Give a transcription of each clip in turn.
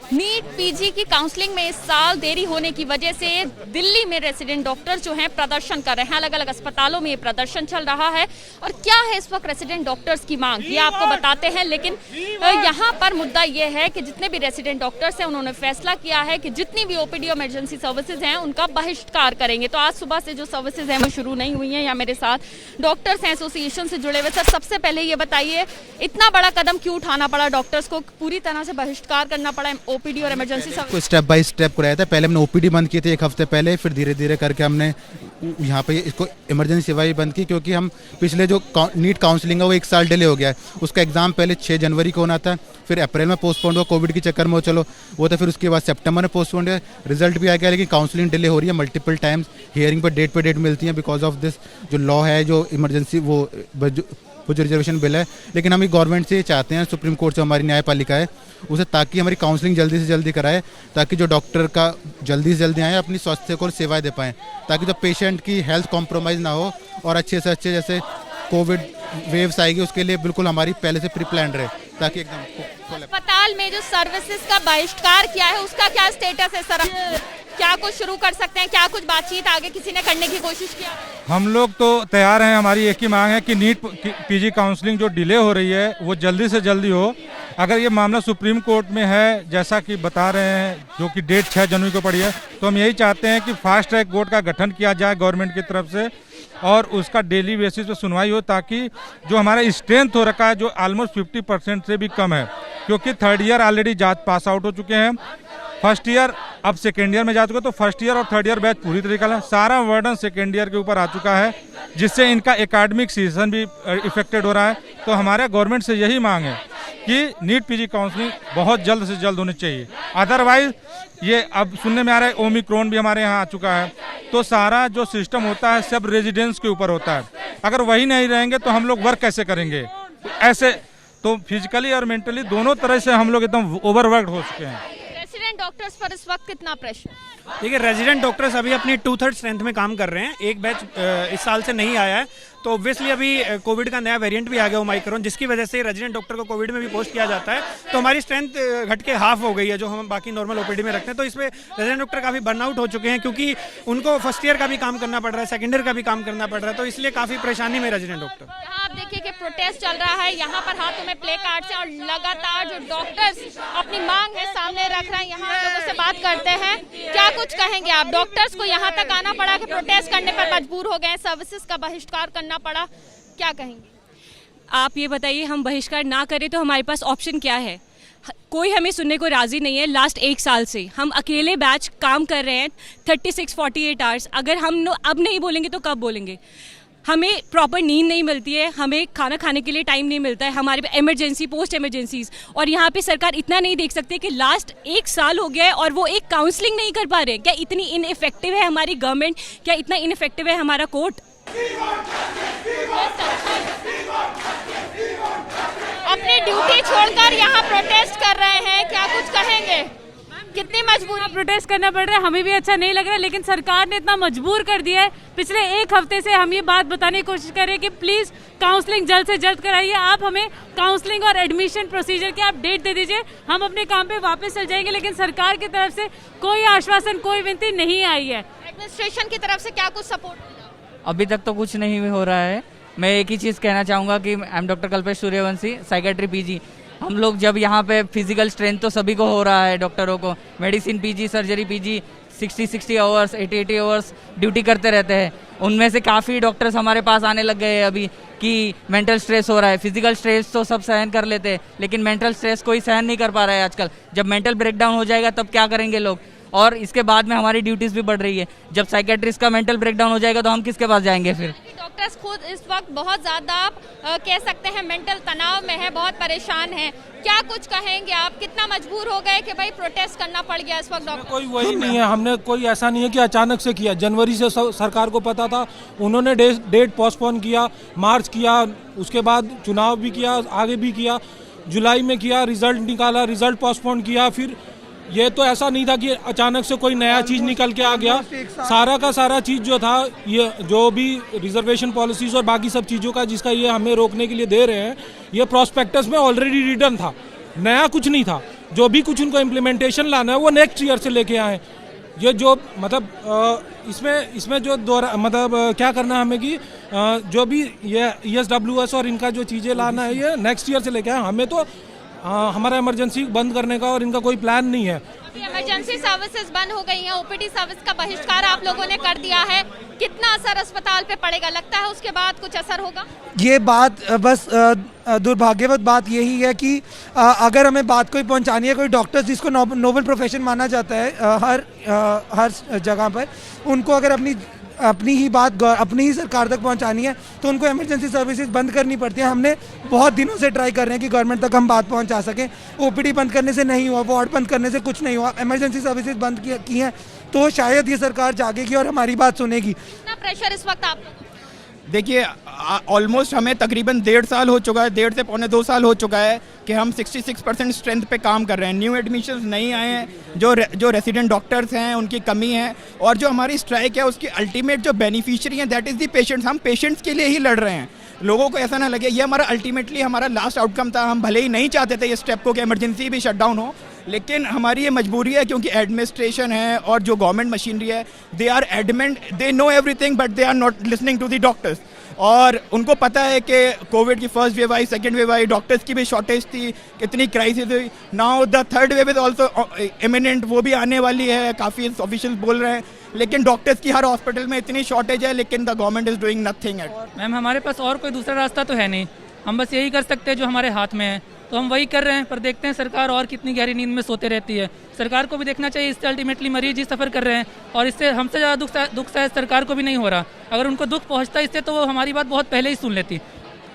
NEET PG की counselling में इस साल देरी होने की वजह से दिल्ली में रेसिडेंट डॉक्टर जो हैं प्रदर्शन कर रहे हैं। अलग अलग अस्पतालों में ये प्रदर्शन चल रहा है और क्या है इस वक्त रेसिडेंट डॉक्टर्स की मांग ये आपको बताते हैं। लेकिन यहाँ पर मुद्दा ये है कि जितने भी रेसिडेंट डॉक्टर्स हैं उन्होंने फैसला किया है कि जितनी भी ओपीडी और इमरजेंसी सर्विसेज हैं उनका बहिष्कार करेंगे। तो आज सुबह से जो सर्विसेज हैं वो शुरू नहीं हुई हैं। या मेरे साथ डॉक्टर्स हैं एसोसिएशन से जुड़े हुए। सर, सबसे पहले ये बताइए इतना बड़ा कदम क्यों उठाना पड़ा, डॉक्टर्स को पूरी तरह से बहिष्कार करना पड़ा ओपीडी और emergency service? Step by step कराया था। पहले हमने ओपीडी बंद की थी एक हफ्ते पहले, फिर धीरे धीरे करके हमने यहाँ पे इसको इमरजेंसी सेवाएं बंद की, क्योंकि हम पिछले जो नीट काउंसलिंग है वो 1 साल डिले हो गया है। उसका एग्जाम पहले 6 जनवरी को होना था, फिर अप्रैल में पोस्टपोन हुआ कोविड के चक्कर में, चलो वो तो फिर उसके बाद सितंबर में पोस्टपोन हुआ। रिजल्ट भी आ गया, लेकिन काउंसलिंग डिले हो रही है मल्टीपल टाइम्स। हियरिंग पर डेट मिलती है बिकॉज ऑफ दिस जो लॉ है, जो इमरजेंसी वो जो रिजर्वेशन बिल है। लेकिन हम गवर्नमेंट से ये चाहते हैं, सुप्रीम कोर्ट से हमारी न्यायपालिका है उसे, ताकि हमारी काउंसलिंग जल्दी से जल्दी कराए, ताकि जो डॉक्टर का जल्दी से जल्दी आए अपनी स्वास्थ्य को सेवाएं दे पाएँ, ताकि जो पेशेंट की हेल्थ कॉम्प्रोमाइज़ ना हो और अच्छे से अच्छे जैसे कोविड वेव्स आएगी उसके लिए बिल्कुल हमारी पहले से प्री प्लान रहे, ताकि एकदम। अस्पताल में जो सर्विसेज का बहिष्कार किया है उसका क्या स्टेटस है सर? क्या कुछ शुरू कर सकते हैं? क्या कुछ बातचीत आगे किसी ने करने की कोशिश किया? हम लोग तो तैयार हैं। हमारी एक ही मांग है कि नीट पीजी काउंसलिंग जो डिले हो रही है वो जल्दी से जल्दी हो। अगर ये मामला सुप्रीम कोर्ट में है जैसा कि बता रहे हैं, जो कि डेट 6 जनवरी को पड़ी है, तो हम यही चाहते हैं कि फास्ट ट्रैक कोर्ट का गठन किया जाए गवर्नमेंट की तरफ से और उसका डेली बेसिस पे सुनवाई हो, ताकि जो हमारा स्ट्रेंथ हो रखा है जो ऑलमोस्ट 50% से भी कम है, क्योंकि 3rd year already pass out हो चुके हैं, फर्स्ट ईयर अब सेकेंड ईयर में जा चुका, तो फर्स्ट ईयर और 3rd ईयर बैच पूरी तरीके से सारा वर्डन सेकेंड ईयर के ऊपर आ चुका है, जिससे इनका एकेडमिक सीजन भी इफेक्टेड हो रहा है। तो हमारे गवर्नमेंट से यही मांग है कि नीट पीजी काउंसलिंग बहुत जल्द से जल्द होनी चाहिए। अदरवाइज ये अब सुनने में आ रहा है ओमिक्रॉन भी हमारे यहाँ आ चुका है, तो सारा जो सिस्टम होता है सब रेजिडेंस के ऊपर होता है। अगर वही नहीं रहेंगे तो हम लोग वर्क कैसे करेंगे? ऐसे तो फिजिकली और मेंटली दोनों तरह से हम लोग एकदम ओवरवर्क्ड हो चुके हैं। रेसिडेंट डॉक्टर्स पर इस वक्त कितना प्रेशर? देखिए, रेजिडेंट डॉक्टर्स अभी अपनी 2/3 स्ट्रेंथ में काम कर रहे हैं। एक बैच इस साल से नहीं आया है, तो ऑब्वियसली अभी कोविड का नया वेरिएंट भी आ गया ओमाइक्रॉन, जिसकी वजह से रेजिडेंट डॉक्टर को कोविड में भी पोस्ट किया जाता है। तो हमारी स्ट्रेंथ घट के हाफ हो गई है जो हम बाकी नॉर्मल ओपीडी में रखते हैं। तो इसमें रेजिडेंट डॉक्टर काफ़ी बर्नआउट हो चुके हैं, क्योंकि उनको फर्स्ट ईयर का भी काम करना पड़ रहा है, सेकेंड ईयर का भी काम करना पड़ रहा है, तो इसलिए काफ़ी परेशानी में रेजिडेंट डॉक्टर। यहाँ आप देखिए कि प्रोटेस्ट चल रहा है, यहाँ पर हाथों में प्ले कार्ड्स हैं और लगातार जो डॉक्टर्स अपनी मांग है सामने रख रहे हैं। यहाँ लोगों से बात करते हैं, क्या कुछ कहेंगे आप? डॉक्टर्स को यहाँ तक आना पड़ा कि प्रोटेस्ट करने पर मजबूर हो गए, सर्विसेज का बहिष्कार करना पड़ा, क्या कहेंगे? आप ये बताइए, हम बहिष्कार ना करें तो हमारे पास ऑप्शन क्या है? कोई हमें सुनने को राजी नहीं है। लास्ट 1 साल से हम अकेले बैच काम कर रहे हैं 36-48 आवर्स। अगर हम अब नहीं बोलेंगे तो कब बोलेंगे? हमें प्रॉपर नींद नहीं मिलती है, हमें खाना खाने के लिए टाइम नहीं मिलता है, हमारे पे इमरजेंसी पोस्ट इमरजेंसीज, और यहाँ पे सरकार इतना नहीं देख सकते कि लास्ट 1 साल हो गया है और वो एक काउंसलिंग नहीं कर पा रहे। क्या इतनी इनइफेक्टिव है हमारी गवर्नमेंट? क्या इतना इनइफेक्टिव है हमारा कोर्ट? अपनी ड्यूटी छोड़कर यहाँ प्रोटेस्ट कर रहे हैं, क्या कुछ कहेंगे? कितनी मजबूरी? प्रोटेस्ट करना पड़ रहा है, हमें भी अच्छा नहीं लग रहा है, लेकिन सरकार ने इतना मजबूर कर दिया है। पिछले 1 हफ्ते से हम ये बात बताने की कोशिश कर रहे हैं कि प्लीज काउंसलिंग जल्द से जल्द कराइए। आप हमें काउंसलिंग और एडमिशन प्रोसीजर की आप डेट दे दीजिए, हम अपने काम पे वापस चल जाएंगे। लेकिन सरकार की तरफ से कोई आश्वासन, कोई विनती नहीं आई है। एडमिनिस्ट्रेशन की तरफ से क्या कुछ सपोर्ट? अभी तक तो कुछ नहीं हो रहा है। मैं एक ही चीज़ कहना चाहूँगा कि I am doctor Kalpesh Suryavanshi, psychiatry PG. हम लोग जब यहाँ पे फिजिकल स्ट्रेंथ तो सभी को हो रहा है, डॉक्टरों को, medicine PG, surgery PG 60 hours 80 hours duty करते रहते हैं। उनमें से काफ़ी डॉक्टर्स हमारे पास आने लग गए हैं अभी कि मेंटल स्ट्रेस हो रहा है। फिजिकल स्ट्रेस तो सब सहन कर लेते हैं, लेकिन मेंटल स्ट्रेस कोई सहन नहीं कर पा रहा है आजकल। जब मेंटल ब्रेकडाउन हो जाएगा तब क्या करेंगे लोग? और इसके बाद में हमारी ड्यूटीज़ भी बढ़ रही है। जब साइकेट्रिस्ट का मेंटल ब्रेकडाउन हो जाएगा तो हम किसके पास जाएंगे फिर? डॉक्टर्स खुद इस वक्त बहुत ज़्यादा कह सकते हैं मेंटल तनाव में है, बहुत परेशान है। क्या कुछ कहेंगे आप? कितना मजबूर हो गए कि भाई प्रोटेस्ट करना पड़ गया इस वक्त? डॉक्टर कोई वही नहीं है, हमने कोई ऐसा नहीं है कि अचानक से किया। जनवरी से सरकार को पता था, उन्होंने डेट पोस्टपोन किया, मार्च किया, उसके बाद चुनाव भी किया, आगे भी किया, जुलाई में किया, रिजल्ट निकाला, रिजल्ट पोस्टपोन किया। फिर ये तो ऐसा नहीं था कि अचानक से कोई नया चीज निकल के आ गया। सारा का सारा चीज जो था, ये जो भी रिजर्वेशन पॉलिसीज और बाकी सब चीजों का जिसका ये हमें रोकने के लिए दे रहे हैं, ये प्रोस्पेक्टस में ऑलरेडी रिटर्न था, नया कुछ नहीं था। जो भी कुछ उनको इम्प्लीमेंटेशन लाना है वो नेक्स्ट ईयर से लेके आए। ये जो मतलब इसमें जो क्या करना है हमें कि जो भी ये ESWS और इनका जो चीज़ें लाना है ये नेक्स्ट ईयर से लेके आए। हमें तो हमारा इमरजेंसी बंद करने का और इनका कोई प्लान नहीं है। इमरजेंसी सर्विसेज बंद हो गई हैं, OPD सर्विस का बहिष्कार आप लोगों ने कर दिया है, कितना असर अस्पताल पे पड़ेगा? लगता है उसके बाद कुछ असर होगा? ये बात बस दुर्भाग्यवत बात यही है कि अगर हमें बात कोई पहुंचानी है, कोई डॉक्टर्स जिसको नोबल प्रोफेशन माना जाता है हर जगह पर, उनको अगर अपनी ही बात अपनी ही सरकार तक पहुंचानी है तो उनको इमरजेंसी सर्विसेज बंद करनी पड़ती है। हमने बहुत दिनों से ट्राई कर रहे हैं कि गवर्नमेंट तक हम बात पहुंचा सकें। OPD बंद करने से नहीं हुआ, वार्ड बंद करने से कुछ नहीं हुआ, इमरजेंसी सर्विसेज बंद की हैं, तो शायद ये सरकार जागेगी और हमारी बात सुनेगी। कितना प्रेशर इस वक्त आप? देखिए, ऑलमोस्ट हमें तकरीबन 1.5 साल हो चुका है, 1.5 से पौने 2 साल हो चुका है कि हम 66% स्ट्रेंथ पे काम कर रहे हैं। न्यू एडमिशन्स नहीं आए हैं, जो रेसिडेंट डॉक्टर्स हैं उनकी कमी है, और जो हमारी स्ट्राइक है उसकी अल्टीमेट जो बेनिफिशियरी हैं दैट इज़ दी पेशेंट्स। हम पेशेंट्स के लिए ही लड़ रहे हैं। लोगों को ऐसा ना लगे ये हमारा अल्टीमेटली हमारा लास्ट आउटकम था। हम भले ही नहीं चाहते थे ये स्टेप को कि इमरजेंसी भी शट डाउन हो, लेकिन हमारी ये मजबूरी है क्योंकि एडमिनिस्ट्रेशन है और जो गवर्नमेंट मशीनरी है they are adamant, they know everything but they are not listening to the doctors. और उनको पता है कि कोविड की फर्स्ट वेव आई, सेकेंड वेव आई, डॉक्टर्स की भी शॉर्टेज थी, कितनी क्राइसिस हुई। Now the third wave is also imminent, वो भी आने वाली है, काफ़ी ऑफिशियल बोल रहे हैं, लेकिन डॉक्टर्स की हर हॉस्पिटल में इतनी शॉर्टेज है लेकिन the government is doing nothing at. Ma'am हमारे पास और कोई दूसरा रास्ता तो है नहीं, हम बस यही कर सकते हैं जो हमारे हाथ में है, तो हम वही कर रहे हैं। पर देखते हैं सरकार और कितनी गहरी नींद में सोते रहती है। सरकार को भी देखना चाहिए, इससे अल्टीमेटली मरीज ही सफ़र कर रहे हैं और इससे हमसे ज़्यादा दुख शायद सरकार को भी नहीं हो रहा। अगर उनको दुख पहुंचता इससे तो वो हमारी बात बहुत पहले ही सुन लेती।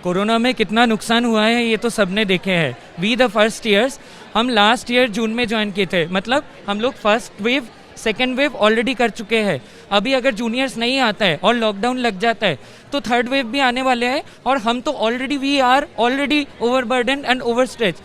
कोरोना में कितना नुकसान हुआ है ये तो सबने देखे हैं। वी द फर्स्ट ईयर्स, हम लास्ट ईयर जून में ज्वाइन किए थे, मतलब हम लोग first wave second wave already कर चुके हैं। अभी अगर जूनियर्स नहीं आता है और लॉकडाउन लग जाता है तो थर्ड वेव भी आने वाले हैं और हम तो already we are already overburden and over stretch.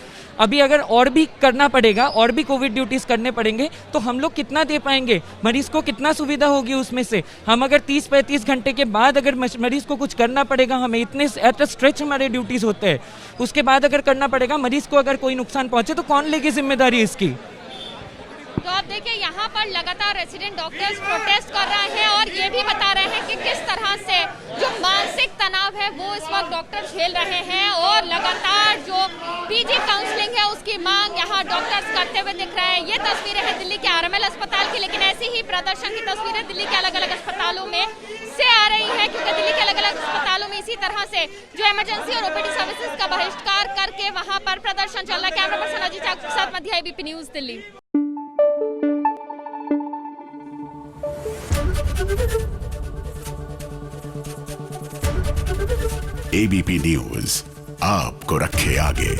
अभी अगर और भी करना पड़ेगा और भी कोविड ड्यूटीज़ करने पड़ेंगे तो हम लोग कितना दे पाएंगे, मरीज़ को कितना सुविधा होगी उसमें से। हम अगर 30-35 घंटे के बाद अगर मरीज़ को कुछ करना पड़ेगा, हमें इतने एट अ स्ट्रेच हमारे ड्यूटीज़ होते हैं, उसके बाद अगर करना पड़ेगा, मरीज़ को अगर कोई नुकसान पहुँचे तो कौन लेगी जिम्मेदारी इसकी। तो आप देखिए यहाँ पर लगातार रेसिडेंट डॉक्टर्स प्रोटेस्ट कर रहे हैं और ये भी बता रहे हैं कि किस तरह से जो मानसिक तनाव है वो इस वक्त डॉक्टर झेल रहे हैं और लगातार जो PG काउंसलिंग है उसकी मांग यहाँ डॉक्टर्स करते हुए दिख रहे हैं। ये तस्वीरें हैं दिल्ली के RML अस्पताल की, लेकिन ऐसी ही प्रदर्शन की तस्वीरें दिल्ली के अलग अलग अस्पतालों में से आ रही है क्योंकि दिल्ली के अलग अलग अस्पतालों में इसी तरह से जो इमरजेंसी और OPD सर्विसेज का बहिष्कार करके वहाँ पर प्रदर्शन चल रहा है। कैमरा पर्सन अजीत चाकू के साथ मध्य ABP news Delhi. ABP news आपको रखे आगे।